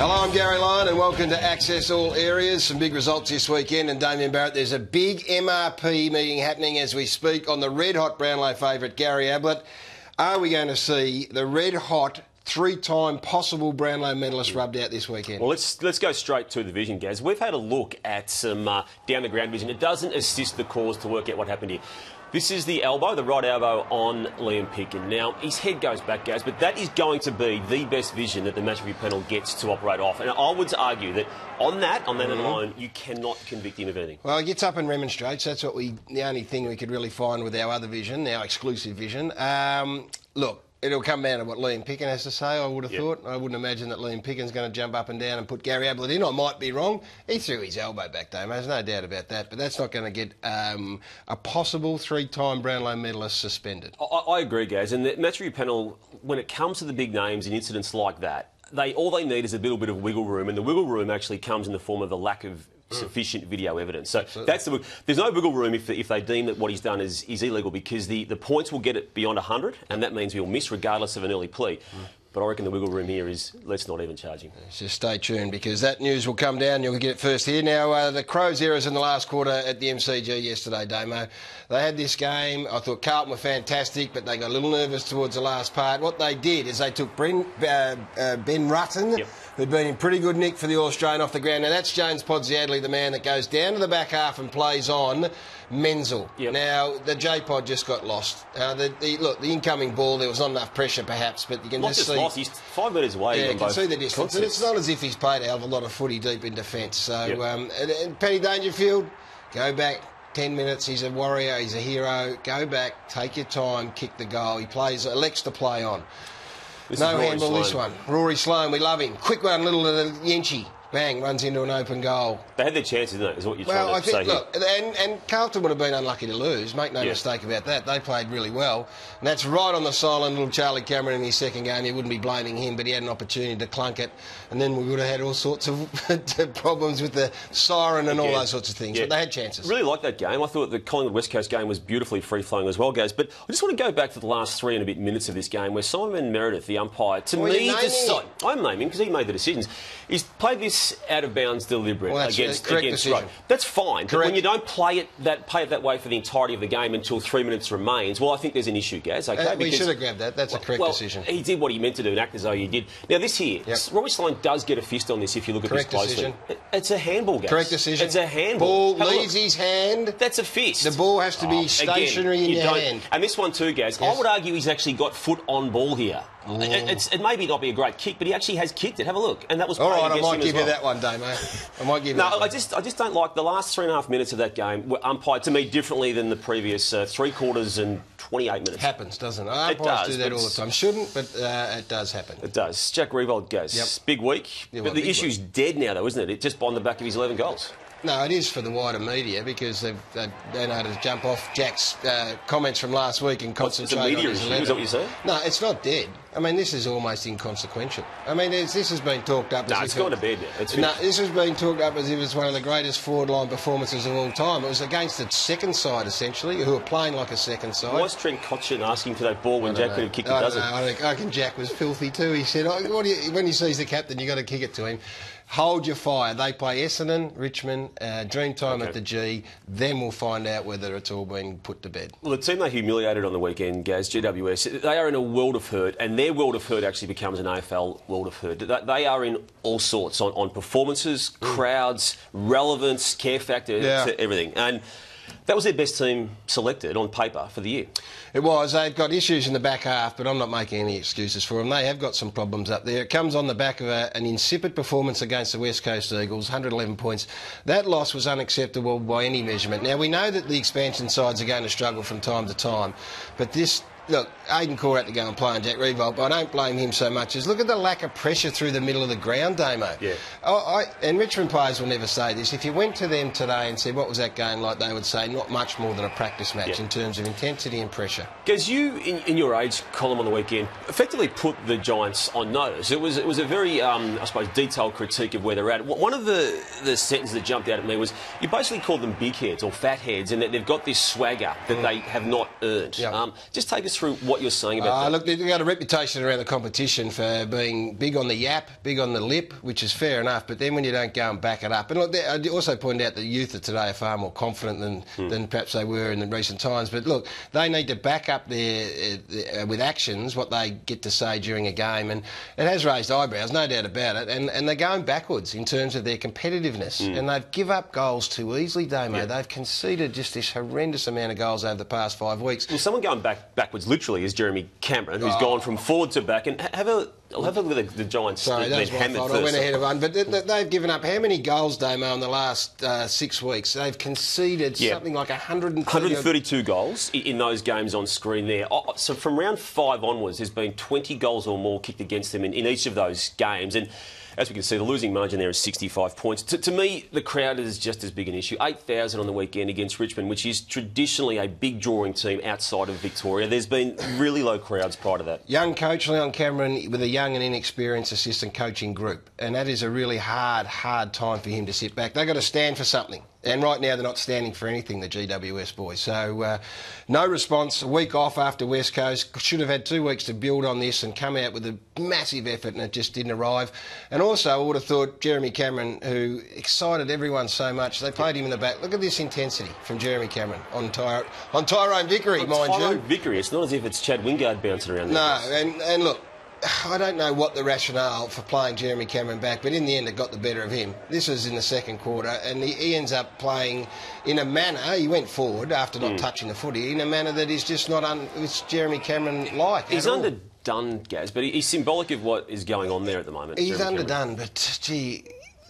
Hello, I'm Gary Lyon and welcome to Access All Areas. Some big results this weekend, and Damien Barrett, there's a big MRP meeting happening as we speak on the red-hot Brownlow favourite Gary Ablett. Are we going to see the red-hot three-time possible Brownlow medalist rubbed out this weekend? Well, let's go straight to the vision, Gaz. We've had a look at some down-the-ground vision. It doesn't assist the cause to work out what happened here. This is the elbow, the right elbow on Liam Picken. Now, his head goes back, Gaz, but that is going to be the best vision that the match review panel gets to operate off. And I would argue that on that alone, you cannot convict him of anything. Well, he gets up and remonstrates. That's what the only thing we could really find with our other vision, our exclusive vision. Look, it'll come down to what Liam Picken has to say, I would have thought. I wouldn't imagine that Liam Picken's going to jump up and down and put Gary Ablett in. I might be wrong. He threw his elbow back, Damo. There's no doubt about that. But that's not going to get a possible three-time Brownlow medalist suspended. I agree, Gaz. And the match review panel, when it comes to the big names and incidents like that, all they need is a little bit of wiggle room. And the wiggle room actually comes in the form of the lack of sufficient video evidence. So that's there's no wiggle room if they deem that what he's done is illegal, because the points will get it beyond 100, and that means he'll miss regardless of an early plea. But I reckon the wiggle room here is let's not even charge him. Just stay tuned, because that news will come down. You'll get it first here. Now, the Crows errors in the last quarter at the MCG yesterday, Damo. They had this game. I thought Carlton were fantastic, but they got a little nervous towards the last part. What they did is they took Ben Rutten, who'd been in pretty good nick for the All-Australian, off the ground. Now, that's James Podsiadly, the man that goes down to the back half and plays on Menzel. Now, the J-Pod just got lost. Look, the incoming ball, there was not enough pressure, perhaps, but you can just see... He's 5 metres away. Yeah, you can see the distance. And it's not as if he's played a hell of a lot of footy deep in defence. So, and Penny Dangerfield, go back 10 minutes. He's a warrior. He's a hero. Go back, take your time, kick the goal. He elects to play on. No handball, this one. Rory Sloane, we love him. Quick one, little Yenchi. Bang, runs into an open goal. They had their chances, didn't they, is what you're trying to say. Well, I think, look, and Carlton would have been unlucky to lose, make no mistake about that. They played really well. And that's right on the silent little Charlie Cameron in his second game. You wouldn't be blaming him, but he had an opportunity to clunk it. And then we would have had all sorts of problems with the siren and all those sorts of things. But they had chances. I really liked that game. I thought the Collingwood West Coast game was beautifully free-flowing as well, Gaz. But I just want to go back to the last 3 and a bit minutes of this game where Simon Meredith, the umpire, I'm naming because he made the decisions. He's played this out of bounds deliberate against Rowe. That's fine, but when you don't play it that way for the entirety of the game until 3 minutes remains, well, I think there's an issue, Gaz. Okay, we should have grabbed that. That's a correct decision. He did what he meant to do and act as though he did. Now, this here, Rory Sloane does get a fist on this if you look at this closely. It's a handball, Gaz. Correct decision. It's a handball. Ball leaves his hand. That's a fist. The ball has to be stationary in your hand. And this one too, Gaz. I would argue he's actually got foot on ball here. It may not be a great kick, but he actually has kicked it. Have a look. And that was all right, I might give you that one, Damo. I might give you that one. I just don't like the last 3.5 minutes of that game were umpired to me differently than the previous 3 quarters and 28 minutes. It happens, doesn't it? Umpires do that all the time. Shouldn't, but it does happen. It does. Jack Riewoldt goes. Big week. But the issue's dead now, though, isn't it? It's just on the back of his 11 goals. No, it is for the wider media, because they've been able to jump off Jack's comments from last week and concentrate on his 11. Is that what you're saying? No, it's not dead. I mean, this is almost inconsequential. I mean, this has been talked up as if... it's gone to bed now. This has been talked up as if it's one of the greatest forward-line performances of all time. It was against the second side, essentially, who were playing like a second side. Why was Trent Cotchin asking for that ball when Jack could have kicked a dozen? I reckon Jack was filthy too. He said, when he sees the captain, you've got to kick it to him. Hold your fire. They play Essendon, Richmond, Dreamtime at the G. Then we'll find out whether it's all been put to bed. Well, the team they humiliated on the weekend, Gaz, GWS, they are in a world of hurt, and their world of hurt actually becomes an AFL world of hurt. They are in all sorts, on performances, crowds, relevance, care factor, to everything. And that was their best team selected on paper for the year. It was. They've got issues in the back half, but I'm not making any excuses for them. They have got some problems up there. It comes on the back of an insipid performance against the West Coast Eagles, 111 points. That loss was unacceptable by any measurement. Now, we know that the expansion sides are going to struggle from time to time, but this... Look, Aidan Corr had to go and play on Jack Riewoldt, but I don't blame him so much. Look at the lack of pressure through the middle of the ground, Damo. And Richmond players will never say this. If you went to them today and said, what was that game like, they would say not much more than a practice match in terms of intensity and pressure. Because you, in your age column on the weekend, effectively put the Giants on notice. It was a very, I suppose, detailed critique of where they're at. One of the sentences that jumped out at me was you basically called them big heads or fat heads, and that they've got this swagger that they have not earned. Just take us us through what you're saying about that. Look, they've got a reputation around the competition for being big on the yap, big on the lip, which is fair enough, but then when you don't go and back it up. And look, I also point out that youth of today are far more confident than perhaps they were in the recent times. But look, they need to back up with actions what they get to say during a game. And it has raised eyebrows, no doubt about it. And they're going backwards in terms of their competitiveness. And they've give up goals too easily, Damo. Yeah. They've conceded just this horrendous amount of goals over the past 5 weeks. Well, someone going backwards literally is Jeremy Cameron, who's gone from forward to back. And have a look at the Giants. Sorry, that's my fault. I went ahead of one. But they've given up how many goals, Damo, in the last 6 weeks? They've conceded something like 132 goals in those games on screen there. So from round 5 onwards, there's been 20 goals or more kicked against them in each of those games. And as we can see, the losing margin there is 65 points. To me, the crowd is just as big an issue. 8,000 on the weekend against Richmond, which is traditionally a big drawing team outside of Victoria. There's been really low crowds prior to that. Young coach Leon Cameron with a young and inexperienced assistant coaching group. And that is a really hard time for him to sit back. They've got to stand for something. And right now they're not standing for anything, the GWS boys. So no response, a week off after West Coast. Should have had 2 weeks to build on this and come out with a massive effort, and it just didn't arrive. And also I would have thought Jeremy Cameron, who excited everyone so much, they played him in the back. Look at this intensity from Jeremy Cameron on Tyrone Vickery, mind you. Tyrone Vickery, it's not as if it's Chad Wingard bouncing around there. No, and look, I don't know what the rationale for playing Jeremy Cameron back, but in the end it got the better of him. This was in the second quarter, and he ends up playing in a manner, he went forward after not touching the footy, in a manner that is just not it's Jeremy Cameron-like. He's underdone, Gaz, but he's symbolic of what is going on there at the moment. He's underdone, but gee,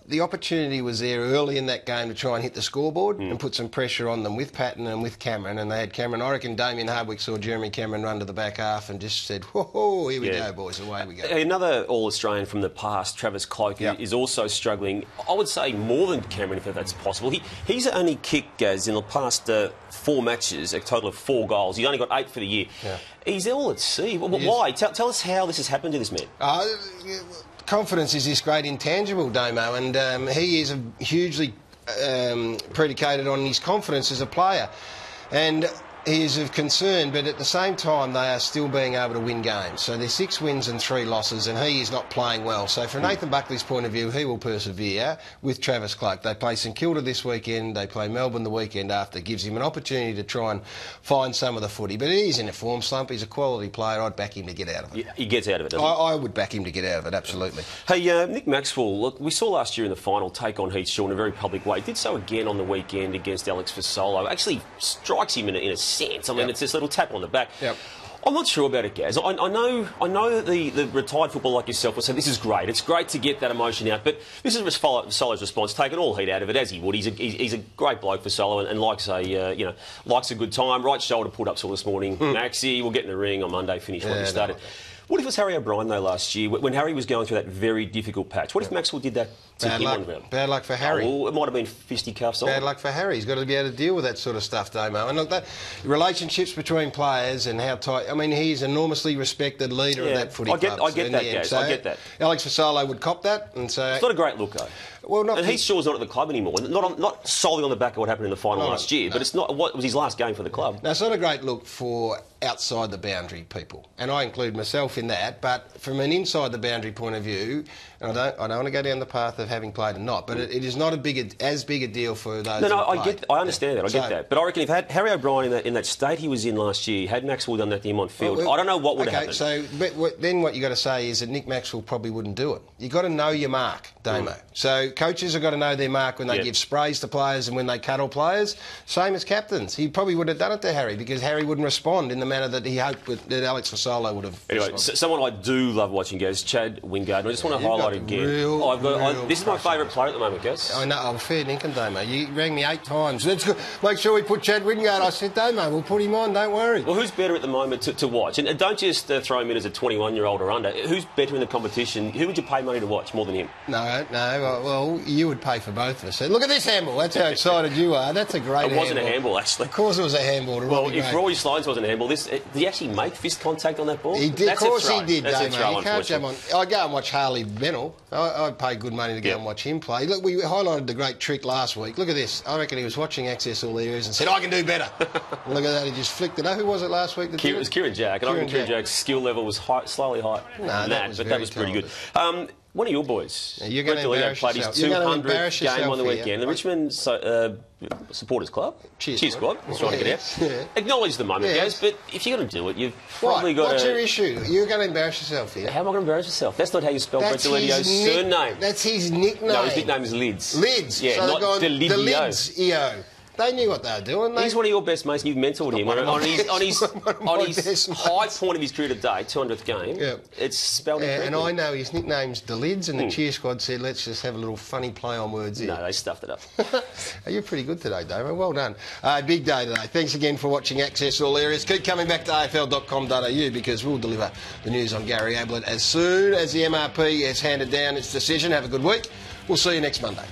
the opportunity was there early in that game to try and hit the scoreboard and put some pressure on them with Patton and with Cameron, and they had Cameron. I reckon Damien Hardwick saw Jeremy Cameron run to the back half and just said, whoa, here we go, boys, away we go. Another All-Australian from the past, Travis Cloke, is also struggling, I would say more than Cameron, if that's possible. He's only kicked, Gaz, in the past 4 matches, a total of 4 goals. He's only got 8 for the year. Yeah. He's all at sea. Why? Tell us how this has happened to this man. Confidence is this great intangible, Damo, and he is hugely predicated on his confidence as a player. And he is of concern, but at the same time they are still being able to win games. So there's 6 wins and 3 losses, and he is not playing well. So from Nathan Buckley's point of view, he will persevere with Travis Cloke. They play St Kilda this weekend, they play Melbourne the weekend after. Gives him an opportunity to try and find some of the footy. But he's in a form slump, he's a quality player, I'd back him to get out of it. Yeah, he gets out of it, doesn't he? I would back him to get out of it, absolutely. Hey, Nick Maxwell, look, we saw last year in the final take on Heath Shaw in a very public way. He did so again on the weekend against Alex Fasolo. Actually strikes him in a sense. I mean, it's this little tap on the back. Yep. I'm not sure about it, Gaz. I know that the retired footballer like yourself will say this is great. It's great to get that emotion out, but this is Fasolo's response, taking all heat out of it as he would. He's a great bloke, Fasolo, and likes a good time. Right shoulder put up this morning. Maxi, we'll get in the ring on Monday. Finish what we started. What if it was Harry O'Brien, though, last year, when Harry was going through that very difficult patch? What if Maxwell did that to him on the ground? Bad luck for Harry. Well, it might have been fisticuffs. Bad luck for Harry. He's got to be able to deal with that sort of stuff, Damo. And look, that relationships between players and how tight... I mean, he's an enormously respected leader of that footy club. I get that, Gaz. I get that. Alex Fasolo would cop that. And so... It's not a great look, though. Well, and Heath Shaw's not at the club anymore. Not solely on the back of what happened in the final last year, but it's not. What was his last game for the club? No, it's not a great look for outside the boundary people, and I include myself in that. But from an inside the boundary point of view, and I don't want to go down the path of having played or not, but it is not as big a deal for those. No, I understand that. I get that. But I reckon if had Harry O'Brien in that state he was in last year, had Maxwell done that to him on field, I don't know what would happen. So then what you got to say is that Nick Maxwell probably wouldn't do it. You got to know your mark, Damo. So coaches have got to know their mark when they give sprays to players and when they cuddle players. Same as captains. He probably would have done it to Harry because Harry wouldn't respond in the manner that he hoped that Alex Fasolo would have. Anyway, someone I do love watching, Gaz, Chad Wingard. And I just want to highlight again. This is my favourite player at the moment, Gaz. I know. I'm fair dinkum, Damo. You rang me 8 times. Let's make sure we put Chad Wingard. I said, Damo, we'll put him on. Don't worry. Well, who's better at the moment to watch? And don't just throw him in as a 21-year-old or under. Who's better in the competition? Who would you pay money to watch more than him? No. Well, Well, you would pay for both of us. So look at this handball. That's how excited you are. That's a great handball. It wasn't a handball, actually. Of course it was a handball. Well, if Rory Sloane's wasn't a handball, did he actually make fist contact on that ball? He did. Of course he did, That's though, a throw, mate. You can't jump on. I go and watch Harley Bennell. I pay good money to go and watch him play. Look, we highlighted the great trick last week. Look at this. I reckon he was watching Access All Areas and said, I can do better. Look at that. He just flicked it. Who was it last week? It was Kieran Jack. And I think Kieran Jack's skill level was slightly higher than that, but that was pretty good. One of your boys, you're going to embarrass played yourself. his 200th game on the weekend. The Richmond Supporters Club. Cheers Squad. I was trying to get out. Yeah. Acknowledge the moment, guys, but if you're going to do it, you've probably got to... What's your issue? You're going to embarrass yourself here. How am I going to embarrass myself? That's not how you spell Brett Delidio's surname. That's his nickname. No, his nickname is Lids. Lids. Yeah, so not Delidio. The Lids, EO. They knew what they were doing. He's one of your best mates, and you've mentored him on his high point of his career today, 200th game. Yeah. It's spelled incorrectly. And I know his nickname's the Lids, and the cheer squad said, let's just have a little funny play on words here. No, they stuffed it up. You're pretty good today, David. Well done. Big day today. Thanks again for watching Access All Areas. Keep coming back to afl.com.au because we'll deliver the news on Gary Ablett as soon as the MRP has handed down its decision. Have a good week. We'll see you next Monday.